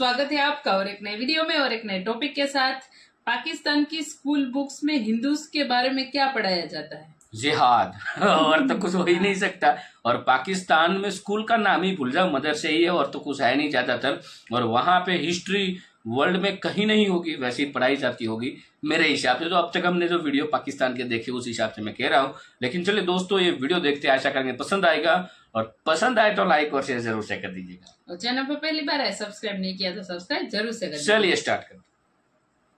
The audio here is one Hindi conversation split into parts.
स्वागत है आपका और एक नए वीडियो में और एक नए टॉपिक के साथ। पाकिस्तान की स्कूल बुक्स में हिंदूज के बारे में क्या पढ़ाया जाता है? जिहाद और तो कुछ हो ही नहीं सकता। और पाकिस्तान में स्कूल का नाम ही भूल जाओ, मदरसे ही है और तो कुछ है नहीं ज्यादातर। और वहां पे हिस्ट्री वर्ल्ड में कहीं नहीं होगी, वैसी पढ़ाई जाती होगी मेरे हिसाब से। तो अब तक हमने जो वीडियो पाकिस्तान के देखे उस हिसाब से मैं कह रहा हूँ। लेकिन चलिए दोस्तों, ये वीडियो देखते आशा करेंगे पसंद आएगा, और पसंद आए तो लाइक और शेयर जरूर से कर दीजिएगा। और चैनल पर पहली बार है, सब्सक्राइब नहीं किया तो सब्सक्राइब जरूर से करें। चलिए स्टार्ट करते।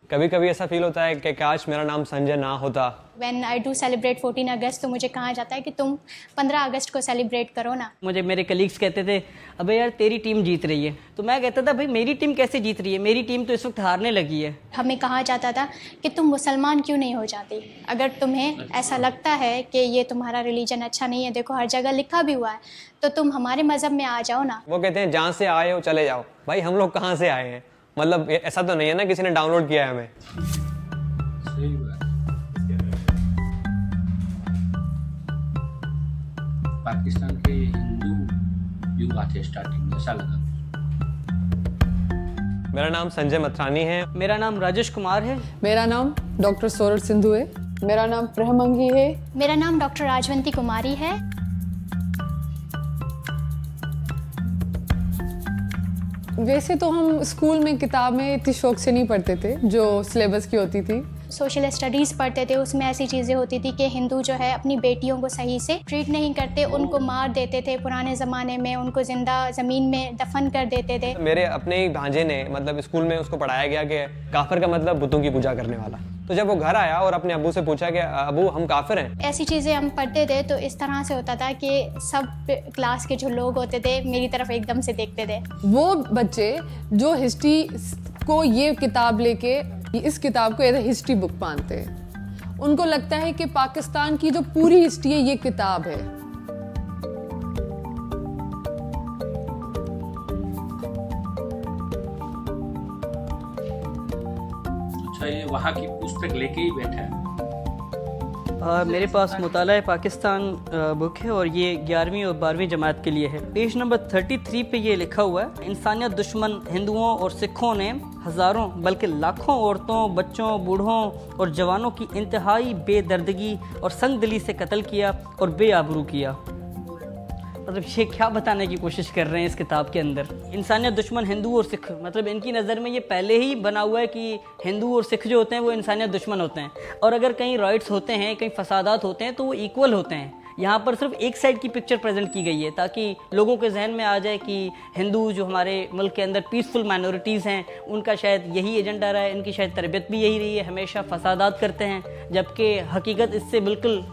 कभी कभी ऐसा फील होता है कि काश मेरा नाम संजय ना होता। When I do celebrate 14 अगस्त तो मुझे कहा जाता है कि तुम 15 अगस्त को सेलिब्रेट करो ना। मुझे मेरे कलीग्स कहते थे अबे यार तेरी टीम जीत रही है, तो मैं कहता था भाई मेरी टीम कैसे जीत रही है, मेरी टीम तो इस वक्त हारने लगी है। हमें कहा जाता था कि तुम मुसलमान क्यों नहीं हो जाती, अगर तुम्हें ऐसा लगता है कि ये तुम्हारा रिलीजन अच्छा नहीं है, देखो हर जगह लिखा भी हुआ है, तो तुम हमारे मजहब में आ जाओ ना। वो कहते हैं जहाँ से आए हो चले जाओ। भाई हम लोग कहाँ से आए हैं? मतलब ऐसा तो नहीं है ना किसी ने डाउनलोड किया है हमें। सही बात। पाकिस्तान के हिंदू युग आते स्टार्टिंग में, ऐसा लगा। मेरा नाम संजय मथरानी है। मेरा नाम राजेश कुमार है। मेरा नाम डॉक्टर सोरठ सिंधु है। मेरा नाम प्रहमंगी है। मेरा नाम डॉक्टर राजवंती कुमारी है। वैसे तो हम स्कूल में किताबें इतनी शौक से नहीं पढ़ते थे जो सिलेबस की होती थी। सोशल स्टडीज़ पढ़ते थे, उसमें ऐसी चीज़ें होती थी कि हिंदू जो है अपनी बेटियों को सही से ट्रीट नहीं करते, उनको मार देते थे। पुराने ज़माने में उनको जिंदा ज़मीन में दफन कर देते थे। मेरे अपने ही भांजे ने मतलब स्कूल में उसको पढ़ाया गया कि काफिर का मतलब बुतों की पूजा करने वाला। तो जब वो घर आया और अपने अब्बू से पूछा कि अब्बू हम काफिर हैं, ऐसी चीज़ें हम पढ़ते थे, तो इस तरह से होता था कि सब क्लास के जो लोग होते थे मेरी तरफ एकदम से देखते थे। वो बच्चे जो हिस्ट्री को ये किताब लेके इस किताब को एज ए हिस्ट्री बुक मानते हैं, उनको लगता है कि पाकिस्तान की जो पूरी हिस्ट्री है ये किताब है। अच्छा, ये वहाँ की पुस्तक लेके ही बैठा है। मेरे पास मुताला पाकिस्तान बुक है और ये 11वीं और 12वीं जमात के लिए है। पेज नंबर 33 पे ये लिखा हुआ है, इंसानियत दुश्मन हिंदुओं और सिखों ने हज़ारों बल्कि लाखों औरतों, बच्चों, बूढ़ों और जवानों की इंतहाई बेदर्दगी और संगदिली से कत्ल किया और बेआबरू किया। मतलब ये क्या बताने की कोशिश कर रहे हैं इस किताब के अंदर? इंसानियत दुश्मन हिंदू और सिख, मतलब इनकी नज़र में ये पहले ही बना हुआ है कि हिंदू और सिख जो होते हैं वो इंसानियत दुश्मन होते हैं, और अगर कहीं राइट्स होते हैं, कहीं फसादात होते हैं तो वो इक्वल होते हैं। यहाँ पर सिर्फ एक साइड की पिक्चर प्रेजेंट की गई है ताकि लोगों के जहन में आ जाए कि हिंदू जो हमारे मुल्क के अंदर पीसफुल माइनॉरिटीज़ हैं, उनका शायद यही एजेंडा रहा है, इनकी शायद तरबियत भी यही रही है, हमेशा फसादात करते हैं, जबकि हकीकत इससे बिल्कुल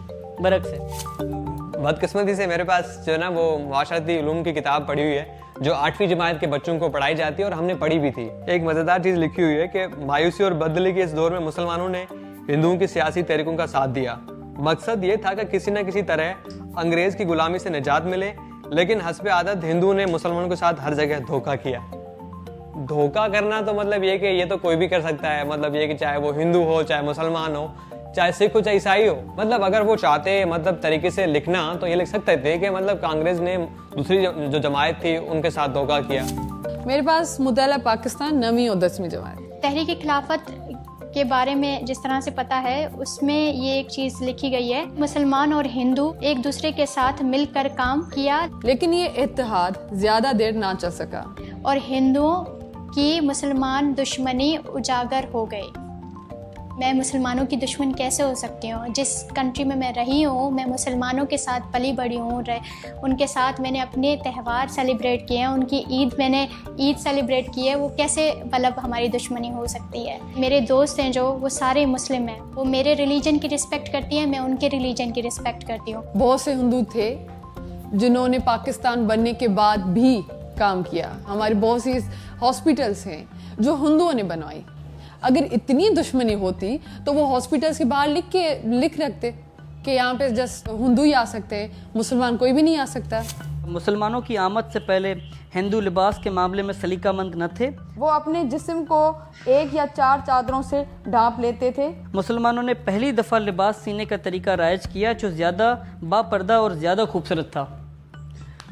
बरक्स है। बदकिस्मती से मेरे पास जो है ना वो माशरती उलूम की किताब पढ़ी हुई है जो 8वीं जमात के बच्चों को पढ़ाई जाती है, और हमने पढ़ी भी थी। एक मज़ेदार चीज़ लिखी हुई है कि मायूसी और बददिली के इस दौर में मुसलमानों ने हिंदुओं की सियासी तहरीकों का साथ दिया। मकसद ये था कि किसी न किसी तरह अंग्रेज़ की गुलामी से निजात मिले, लेकिन हस्बे आदत हिंदुओं ने मुसलमानों के साथ हर जगह धोखा किया। धोखा करना तो मतलब ये कि ये तो कोई भी कर सकता है, मतलब ये कि चाहे वो हिंदू हो, चाहे मुसलमान हो, चाहे सिख हो, चाहे ईसाई हो। मतलब अगर वो चाहते मतलब तरीके से लिखना तो ये लिख सकते थे कि मतलब कांग्रेस ने दूसरी जो जमात थी उनके साथ धोखा किया। मेरे पास मुताला पाकिस्तान 9वीं और 10वीं जमात। तहरीक खिलाफत के बारे में जिस तरह से पता है उसमें ये एक चीज़ लिखी गई है, मुसलमान और हिंदू एक दूसरे के साथ मिलकर काम किया, लेकिन ये इत्तेहाद ज़्यादा देर ना चल सका और हिंदुओं की मुसलमान दुश्मनी उजागर हो गई। मैं मुसलमानों की दुश्मन कैसे हो सकती हूँ? जिस कंट्री में मैं रही हूँ, मैं मुसलमानों के साथ पली बड़ी हूँ, उनके साथ मैंने अपने त्यौहार सेलिब्रेट किए हैं, उनकी मैंने ईद सेलिब्रेट की है, वो कैसे मतलब हमारी दुश्मनी हो सकती है? मेरे दोस्त हैं जो वो सारे मुस्लिम हैं, वो मेरे रिलीजन की रिस्पेक्ट करती हैं, मैं उनके रिलीजन की रिस्पेक्ट करती हूँ। बहुत से हिंदू थे जिन्होंने पाकिस्तान बनने के बाद भी काम किया। हमारी बहुत सी हॉस्पिटल्स हैं जो हिंदुओं ने बनवाई। अगर इतनी दुश्मनी होती तो वो हॉस्पिटल्स के बाहर लिख रखते कि यहाँ पे जस्ट हिंदू ही आ सकते हैं, मुसलमान कोई भी नहीं आ सकता। मुसलमानों की आमद से पहले हिंदू लिबास के मामले में सलीकामंद न थे। वो अपने जिस्म को 1 या 4 चादरों से ढांप लेते थे। मुसलमानों ने पहली दफ़ा लिबास सीने का तरीका राइज किया जो ज़्यादा बापर्दा और ज़्यादा खूबसूरत था।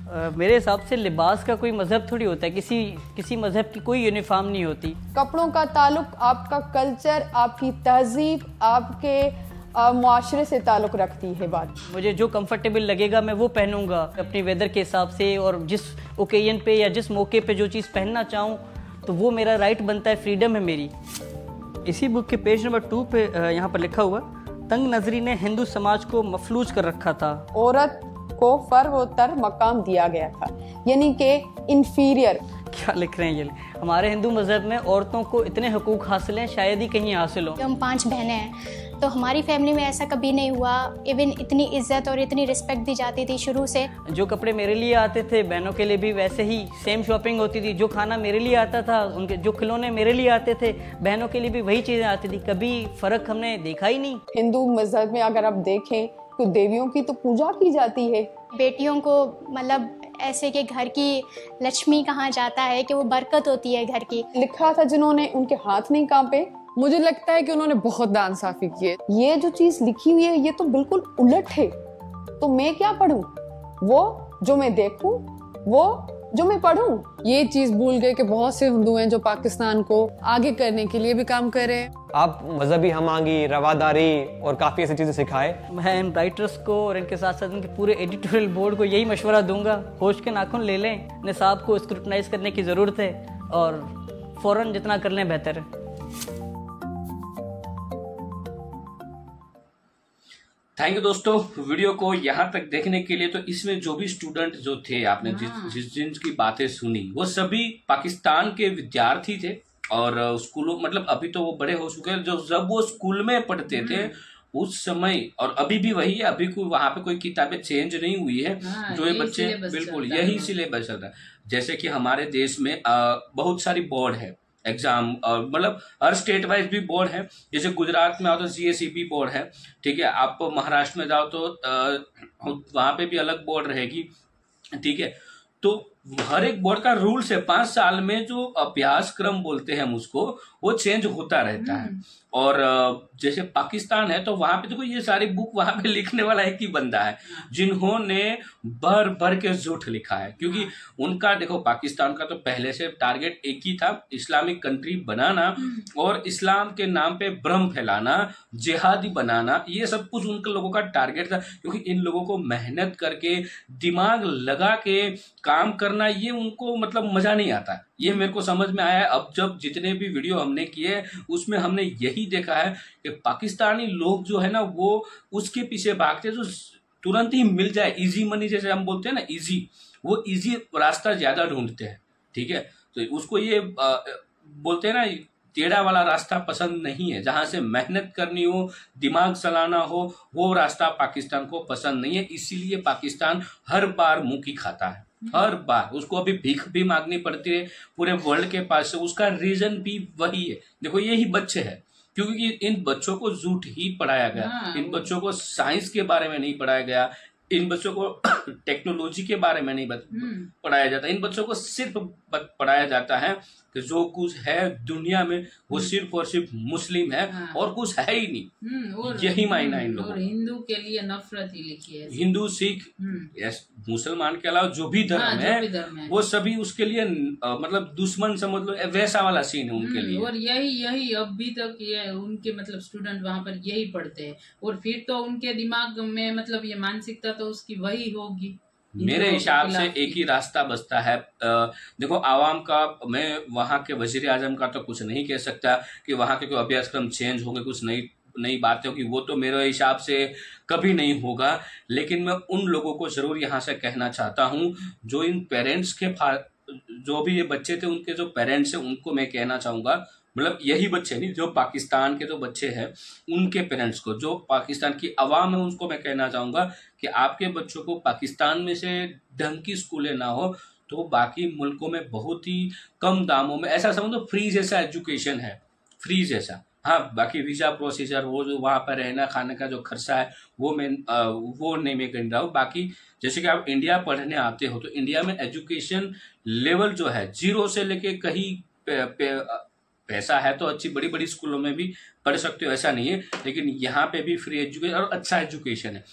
मेरे हिसाब से लिबास का कोई मज़हब थोड़ी होता है, किसी मज़हब की कोई यूनिफॉर्म नहीं होती। कपड़ों का ताल्लुक आपका कल्चर, आपकी तहजीब, आपके मुआशरे से ताल्लुक रखती है बात। मुझे जो कंफर्टेबल लगेगा मैं वो पहनूंगा अपनी वेदर के हिसाब से, और जिस ओकेजन पे या जिस मौके पे जो चीज़ पहनना चाहूँ तो वो मेरा राइट बनता है, फ्रीडम है मेरी। इसी बुक के पेज नंबर 2 पे यहाँ पर लिखा हुआ, तंग नजरी ने हिंदू समाज को मफलूज कर रखा था। औरत को फर्वतर मकाम दिया गया था, यानी कि इंफीरियर। क्या लिख रहे हैं ये? हमारे हिंदू मज़हब में औरतों को इतने हुकूक हासिल हैं, शायद ही कहीं हासिल हो। हम 5 बहनें हैं, तो हमारी फैमिली में ऐसा कभी नहीं हुआ। इवन इतनी इज्जत और इतनी रिस्पेक्ट दी जाती थी शुरू से। जो कपड़े मेरे लिए आते थे बहनों के लिए भी वैसे ही सेम शॉपिंग होती थी। जो खाना मेरे लिए आता था, उनके जो खिलौने मेरे लिए आते थे, बहनों के लिए भी वही चीज़ें आती थी। कभी फ़र्क हमने देखा ही नहीं। हिंदू मज़हब में अगर आप देखें तो देवियों की तो पूजा की जाती है। बेटियों को मतलब ऐसे कि घर की लक्ष्मी कहा जाता है कि वो बरकत होती है घर की। लिखा था जिन्होंने, उनके हाथ नहीं कांपे। मुझे लगता है कि उन्होंने बहुत नाइंसाफी की है। ये जो चीज लिखी हुई है ये तो बिल्कुल उलट है। तो मैं क्या पढूं? वो जो मैं देखूं, वो जो मैं पढूं। ये चीज भूल गए कि बहुत से हिंदू हैं जो पाकिस्तान को आगे करने के लिए भी काम कर रहे हैं। आप मजहबी हमांगी, रवादारी और काफी ऐसी चीजें सिखाए। मैं इन राइटर्स को और इनके साथ साथ इनके पूरे एडिटोरियल बोर्ड को यही मशवरा दूंगा, होश के नाखून ले लें। निसाब को स्क्रूटनाइज करने की जरूरत है और फौरन जितना कर लें बेहतर है। थैंक यू दोस्तों, वीडियो को यहाँ तक देखने के लिए। तो इसमें जो भी स्टूडेंट जो थे, आपने जिनकी बातें सुनी, वो सभी पाकिस्तान के विद्यार्थी थे और स्कूलों, मतलब अभी तो वो बड़े हो चुके हैं, जो जब वो स्कूल में पढ़ते थे उस समय, और अभी भी वही है, अभी कोई वहां पे कोई किताबें चेंज नहीं हुई है। जो ये बच्चे बिल्कुल यही सिलेबस चल रहा है। जैसे कि हमारे देश में बहुत सारी बोर्ड है एग्जाम, और मतलब हर स्टेट वाइज भी बोर्ड है। जैसे गुजरात में आओ तो GSEB बोर्ड है, ठीक है। आप महाराष्ट्र में जाओ तो वहां पे भी अलग बोर्ड रहेगी, ठीक है। तो हर एक बोर्ड का रूल्स है। 5 साल में जो अभ्यास क्रम बोलते हैं हम उसको, वो चेंज होता रहता है। और जैसे पाकिस्तान है तो वहां पे देखो ये सारी बुक वहां पे लिखने वाला एक ही बंदा है, जिन्होंने भर भर के झूठ लिखा है। क्योंकि उनका देखो, पाकिस्तान का तो पहले से टारगेट एक ही था, इस्लामिक कंट्री बनाना और इस्लाम के नाम पे भ्रम फैलाना, जिहादी बनाना, ये सब कुछ उनके लोगों का टारगेट था। क्योंकि इन लोगों को मेहनत करके, दिमाग लगा के काम करना, ये उनको मतलब मजा नहीं आता। ये मेरे को समझ में आया है। अब जब जितने भी वीडियो हमने किए उसमें हमने यही देखा है कि पाकिस्तानी लोग जो है ना, वो उसके पीछे भागते जो तुरंत ही मिल जाए, इजी मनी जैसे हम बोलते हैं ना, इजी, वो इजी रास्ता ज्यादा ढूंढते हैं, ठीक है। तो उसको ये बोलते हैं ना, टेढ़ा वाला रास्ता पसंद नहीं है। जहां से मेहनत करनी हो, दिमाग चलाना हो, वो रास्ता पाकिस्तान को पसंद नहीं है। इसीलिए पाकिस्तान हर बार मुंह की खाता है, हर बार उसको अभी भीख भी मांगनी पड़ती है पूरे वर्ल्ड के पास से। उसका रीजन भी वही है। देखो यही बच्चे हैं, क्योंकि इन बच्चों को झूठ ही पढ़ाया गया। इन बच्चों को साइंस के बारे में नहीं पढ़ाया गया, इन बच्चों को टेक्नोलॉजी के बारे में नहीं पढ़ाया जाता। इन बच्चों को सिर्फ पढ़ाया जाता है कि जो कुछ है दुनिया में वो सिर्फ और सिर्फ मुस्लिम है और कुछ है ही नहीं। यही मायना इन लोगों। और हिंदू के लिए नफरत ही लिखी है। हिंदू, सिख, मुसलमान के अलावा जो भी धर्म है वो सभी उसके लिए मतलब दुश्मन समझ लो, वैसा वाला सीन है उनके लिए। और यही अभी तक ये उनके मतलब स्टूडेंट वहां पर यही पढ़ते हैं। और फिर तो उनके दिमाग में मतलब ये मानसिकता तो उसकी वही होगी। मेरे हिसाब से एक ही रास्ता बचता है। देखो आवाम का, मैं वहाँ के वजीर आजम का तो कुछ नहीं कह सकता कि वहाँ के कोई अभ्यासक्रम चेंज होंगे, कुछ नई बातें होगी, वो तो मेरे हिसाब से कभी नहीं होगा। लेकिन मैं उन लोगों को जरूर यहाँ से कहना चाहता हूँ, जो इन पेरेंट्स के जो भी ये बच्चे थे, उनके जो पेरेंट्स हैं उनको मैं कहना चाहूंगा, मतलब यही बच्चे नहीं, जो पाकिस्तान के जो बच्चे हैं उनके पेरेंट्स को, जो पाकिस्तान की आवाम है उनको मैं कहना चाहूंगा कि आपके बच्चों को पाकिस्तान में से ढंग की स्कूलें ना हो तो बाकी मुल्कों में बहुत ही कम दामों में, ऐसा समझो फ्री जैसा एजुकेशन है, फ्री जैसा। हाँ, बाकी वीजा प्रोसीजर, वो जो वहाँ पर रहना खाने का जो खर्चा है वो नहीं मैं कह रहा हूँ। बाकी जैसे कि आप इंडिया पढ़ने आते हो तो इंडिया में एजुकेशन लेवल जो है 0 से लेके कहीं पैसा है तो अच्छी बड़ी बड़ी स्कूलों में भी पढ़ सकते हो, ऐसा नहीं है। लेकिन यहाँ पे भी फ्री एजुकेशन और अच्छा एजुकेशन है।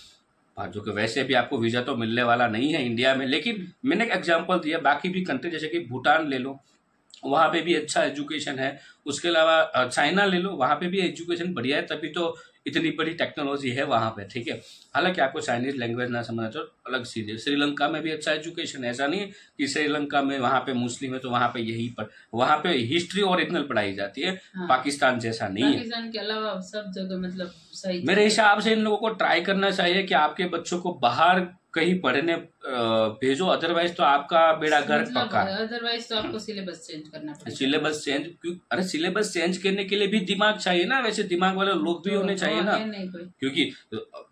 जो कि वैसे भी आपको वीजा तो मिलने वाला नहीं है इंडिया में, लेकिन मैंने एक एग्जांपल दिया। बाकी भी कंट्री जैसे कि भूटान ले लो, वहाँ पे भी अच्छा एजुकेशन है। उसके अलावा चाइना ले लो, वहाँ पे भी एजुकेशन बढ़िया है, तभी तो इतनी बड़ी टेक्नोलॉजी है वहाँ पे, ठीक है। हालांकि आपको चाइनीज लैंग्वेज ना समझना तो अलग चीज है। श्रीलंका में भी अच्छा एजुकेशन है, ऐसा नहीं है कि श्रीलंका में वहाँ पे मुस्लिम है तो वहाँ पे यही वहाँ पे हिस्ट्री ओरिजिनल पढ़ाई जाती है। हाँ। पाकिस्तान जैसा नहीं है। पाकिस्तान के अलावा सब जगह मतलब सही। मेरे हिसाब से इन लोगों को ट्राई करना चाहिए कि आपके बच्चों को बाहर कहीं पढ़ने भेजो, अदरवाइज तो आपका बेड़ा गर्क पक्का है। अदरवाइज तो आपको सिलेबस चेंज करना पड़ेगा। सिलेबस चेंज क्यों? अरे सिलेबस चेंज करने के लिए भी दिमाग चाहिए ना, वैसे दिमाग वाले लोग भी होने चाहिए ना, क्योंकि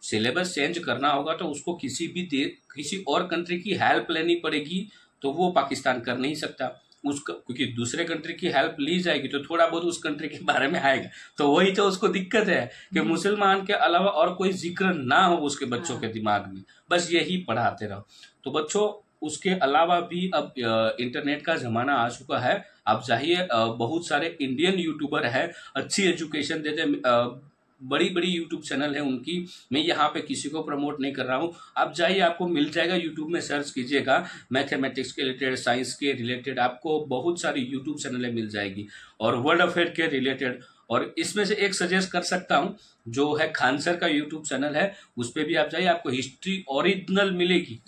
सिलेबस चेंज करना होगा तो उसको किसी और कंट्री की हेल्प लेनी पड़ेगी, तो वो पाकिस्तान कर नहीं सकता उसका, क्योंकि दूसरे कंट्री की हेल्प ली जाएगी तो थोड़ा बहुत उस कंट्री के बारे में आएगा। तो वही तो उसको दिक्कत है कि मुसलमान के अलावा और कोई जिक्र ना हो उसके बच्चों के दिमाग में, बस यही पढ़ाते रहो। तो बच्चों उसके अलावा भी अब इंटरनेट का जमाना आ चुका है। आप चाहिए बहुत सारे इंडियन यूट्यूबर है, अच्छी एजुकेशन देते, बड़ी बड़ी यूट्यूब चैनल है उनकी। मैं यहाँ पे किसी को प्रमोट नहीं कर रहा हूँ, आप जाइए, आपको मिल जाएगा। यूट्यूब में सर्च कीजिएगा मैथमेटिक्स के रिलेटेड, साइंस के रिलेटेड, आपको बहुत सारी यूट्यूब चैनलें मिल जाएगी और वर्ल्ड अफेयर के रिलेटेड। और इसमें से एक सजेस्ट कर सकता हूँ, जो है खान सर का यूट्यूब चैनल है, उस पर भी आप जाइए, आपको हिस्ट्री ओरिजिनल मिलेगी।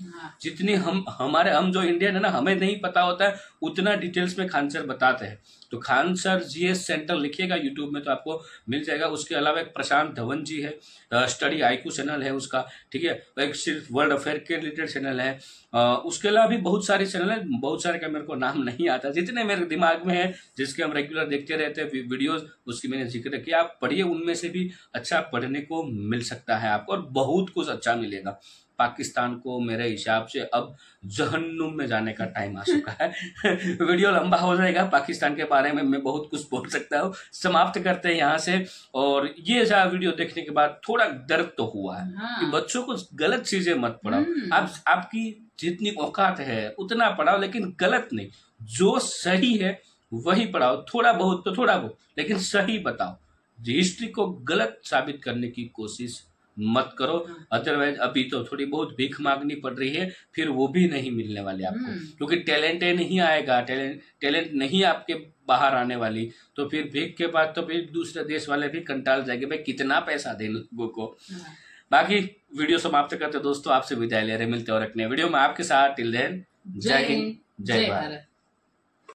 जितनी हम जो इंडियन है ना, हमें नहीं पता होता है उतना डिटेल्स में खान सर बताते हैं। तो खान सर जीएस सेंटर लिखिएगा यूट्यूब में तो आपको मिल जाएगा। उसके अलावा एक प्रशांत धवन जी है, स्टडी आईक्यू चैनल है उसका, ठीक है। एक सिर्फ वर्ल्ड अफेयर के रिलेटेड चैनल है। उसके अलावा भी बहुत सारे चैनल है, बहुत सारे का मेरे को नाम नहीं आता, जितने मेरे दिमाग में है जिसके हम रेगुलर देखते रहते हैं वीडियोज, उसकी मैंने जिक्र किया। आप पढ़िए, उनमें से भी अच्छा पढ़ने को मिल सकता है आपको, और बहुत कुछ अच्छा मिलेगा। पाकिस्तान को मेरे हिसाब से अब जहन्नुम में जाने का टाइम आ चुका है। वीडियो लंबा हो जाएगा, पाकिस्तान के बारे में मैं बहुत कुछ बोल सकता हूँ, समाप्त करते हैं यहाँ से। और ये वीडियो देखने के बाद थोड़ा दर्द तो हुआ है कि बच्चों को गलत चीजें मत पढ़ाओ। आपकी जितनी औकात है उतना पढ़ाओ, लेकिन गलत नहीं, जो सही है वही पढ़ाओ। थोड़ा बहुत तो थोड़ा बहुत, लेकिन सही बताओ। हिस्ट्री को गलत साबित करने की कोशिश मत करो, अदरवाइज अभी तो थोड़ी बहुत भीख मांगनी पड़ रही है, फिर वो भी नहीं मिलने वाली आपको, क्योंकि टैलेंट नहीं आएगा, टैलेंट नहीं आपके बाहर आने वाली, तो फिर भीख के बाद तो फिर दूसरे देश वाले भी कंटाल जाएंगे, भाई कितना पैसा दें लोगों को। बाकी वीडियो समाप्त करते दोस्तों, आपसे विदाई ले रहे, मिलते और एक नए वीडियो में आपके साथ। टिल देन, जय हिंद, जय भारत।